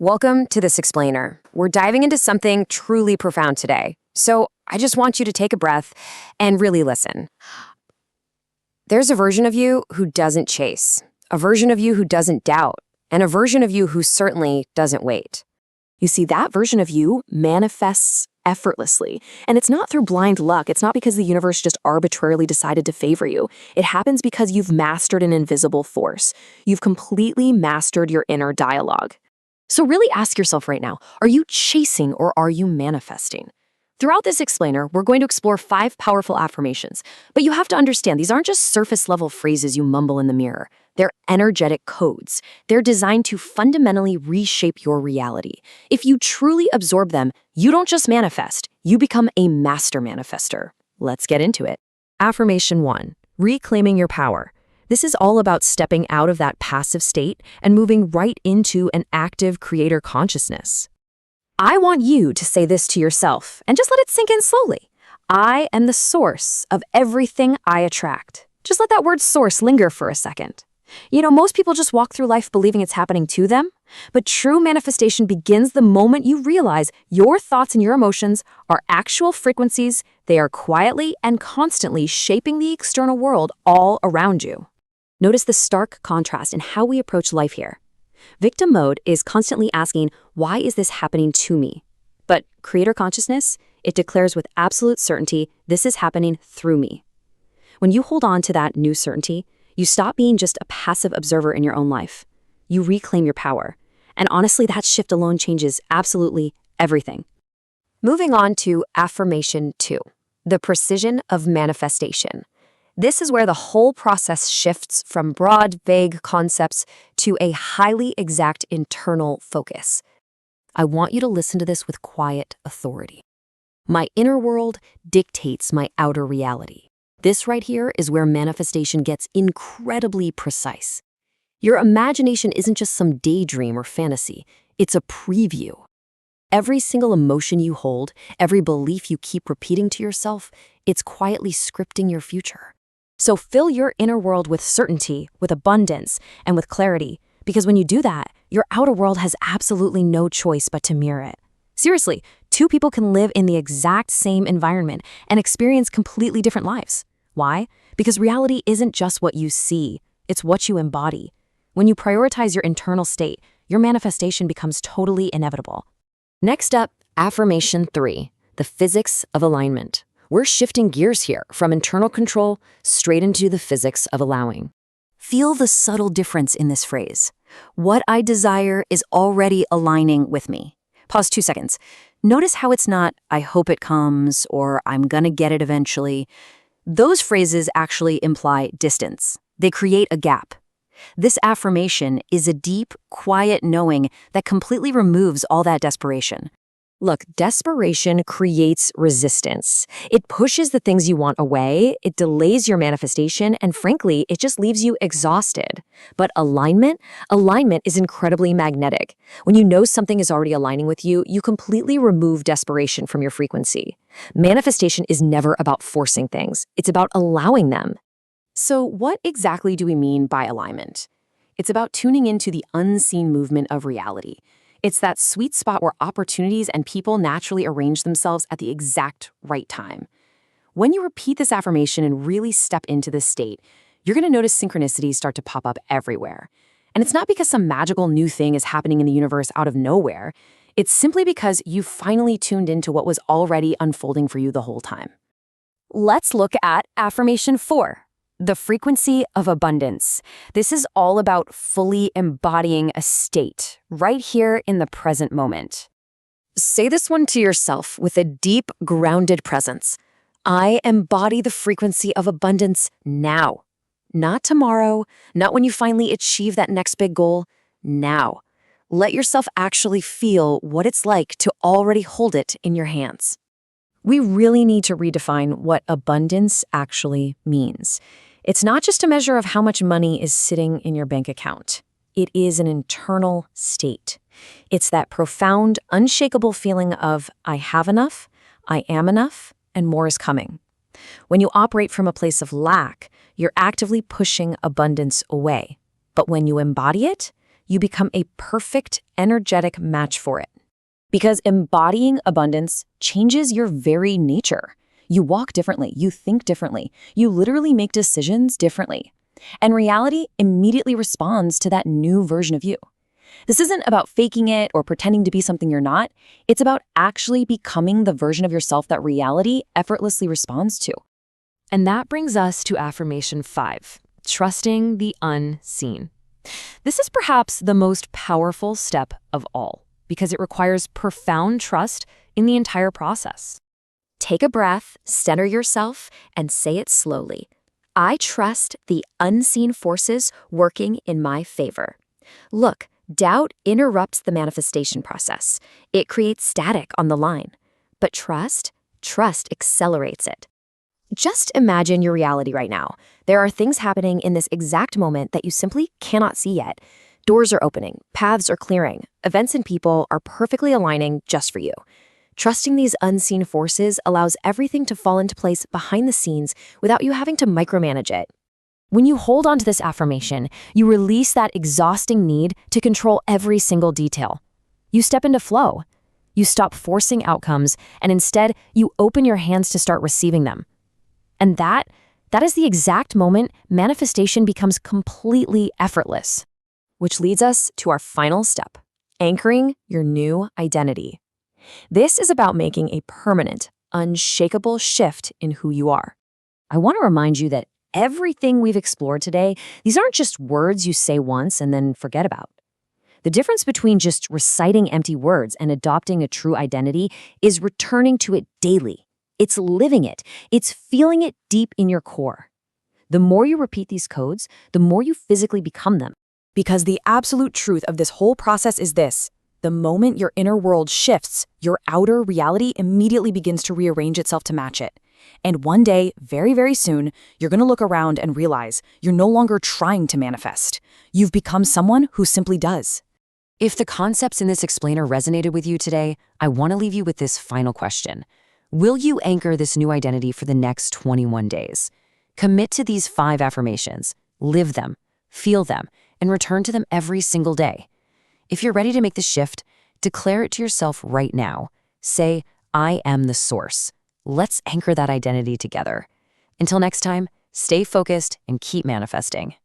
Welcome to This Explainer. We're diving into something truly profound today. So I just want you to take a breath and really listen. There's a version of you who doesn't chase, a version of you who doesn't doubt, and a version of you who certainly doesn't wait. You see, that version of you manifests effortlessly. And it's not through blind luck. It's not because the universe just arbitrarily decided to favor you. It happens because you've mastered an invisible force. You've completely mastered your inner dialogue. So really ask yourself right now, are you chasing or are you manifesting? Throughout this explainer, we're going to explore 5 powerful affirmations. But you have to understand, these aren't just surface-level phrases you mumble in the mirror. They're energetic codes. They're designed to fundamentally reshape your reality. If you truly absorb them, you don't just manifest, you become a master manifester. Let's get into it. Affirmation 1, reclaiming your power. This is all about stepping out of that passive state and moving right into an active creator consciousness. I want you to say this to yourself and just let it sink in slowly. I am the source of everything I attract. Just let that word source linger for a second. Most people just walk through life believing it's happening to them, but true manifestation begins the moment you realize your thoughts and your emotions are actual frequencies. They are quietly and constantly shaping the external world all around you. Notice the stark contrast in how we approach life here. Victim mode is constantly asking, why is this happening to me? But creator consciousness, it declares with absolute certainty, this is happening through me. When you hold on to that new certainty, you stop being just a passive observer in your own life. You reclaim your power. And honestly, that shift alone changes absolutely everything. Moving on to Affirmation 2, the precision of manifestation. This is where the whole process shifts from broad, vague concepts to a highly exact internal focus. I want you to listen to this with quiet authority. My inner world dictates my outer reality. This right here is where manifestation gets incredibly precise. Your imagination isn't just some daydream or fantasy, it's a preview. Every single emotion you hold, every belief you keep repeating to yourself, it's quietly scripting your future. So fill your inner world with certainty, with abundance, and with clarity, because when you do that, your outer world has absolutely no choice but to mirror it. Seriously, 2 people can live in the exact same environment and experience completely different lives. Why? Because reality isn't just what you see, it's what you embody. When you prioritize your internal state, your manifestation becomes totally inevitable. Next up, Affirmation 3, the physics of alignment. We're shifting gears here from internal control straight into the physics of allowing. Feel the subtle difference in this phrase. What I desire is already aligning with me. Pause 2 seconds. Notice how it's not, I hope it comes, or I'm gonna get it eventually. Those phrases actually imply distance. They create a gap. This affirmation is a deep, quiet knowing that completely removes all that desperation. Look, desperation creates resistance. It pushes the things you want away, it delays your manifestation, and frankly, it just leaves you exhausted. But alignment is incredibly magnetic. When you know something is already aligning with you, you completely remove desperation from your frequency. Manifestation is never about forcing things. It's about allowing them. So what exactly do we mean by alignment? It's about tuning into the unseen movement of reality. It's that sweet spot where opportunities and people naturally arrange themselves at the exact right time. When you repeat this affirmation and really step into this state, you're going to notice synchronicities start to pop up everywhere. And it's not because some magical new thing is happening in the universe out of nowhere. It's simply because you've finally tuned into what was already unfolding for you the whole time. Let's look at Affirmation 4. The frequency of abundance. This is all about fully embodying a state right here in the present moment. Say this one to yourself with a deep, grounded presence. I embody the frequency of abundance now. Not tomorrow, not when you finally achieve that next big goal. Now. Let yourself actually feel what it's like to already hold it in your hands. We really need to redefine what abundance actually means. It's not just a measure of how much money is sitting in your bank account. It is an internal state. It's that profound, unshakable feeling of, I have enough, I am enough, and more is coming. When you operate from a place of lack, you're actively pushing abundance away. But when you embody it, you become a perfect, energetic match for it. Because embodying abundance changes your very nature. You walk differently, you think differently, you literally make decisions differently. And reality immediately responds to that new version of you. This isn't about faking it or pretending to be something you're not. It's about actually becoming the version of yourself that reality effortlessly responds to. And that brings us to affirmation 5, trusting the unseen. This is perhaps the most powerful step of all, because it requires profound trust in the entire process. Take a breath, center yourself, and say it slowly. I trust the unseen forces working in my favor. Look, doubt interrupts the manifestation process. It creates static on the line. But trust accelerates it. Just imagine your reality right now. There are things happening in this exact moment that you simply cannot see yet. Doors are opening, paths are clearing, events and people are perfectly aligning just for you. Trusting these unseen forces allows everything to fall into place behind the scenes without you having to micromanage it. When you hold on to this affirmation, you release that exhausting need to control every single detail. You step into flow. You stop forcing outcomes, and instead, you open your hands to start receiving them. And that is the exact moment manifestation becomes completely effortless. Which leads us to our final step, anchoring your new identity. This is about making a permanent, unshakable shift in who you are. I want to remind you that everything we've explored today, these aren't just words you say once and then forget about. The difference between just reciting empty words and adopting a true identity is returning to it daily. It's living it. It's feeling it deep in your core. The more you repeat these codes, the more you physically become them. Because the absolute truth of this whole process is this: the moment your inner world shifts, your outer reality immediately begins to rearrange itself to match it. And one day, very, very soon, you're going to look around and realize you're no longer trying to manifest. You've become someone who simply does. If the concepts in this explainer resonated with you today, I want to leave you with this final question. Will you anchor this new identity for the next 21 days? Commit to these 5 affirmations, live them, feel them, and return to them every single day. If you're ready to make the shift, declare it to yourself right now. Say, I am the source. Let's anchor that identity together. Until next time, stay focused and keep manifesting.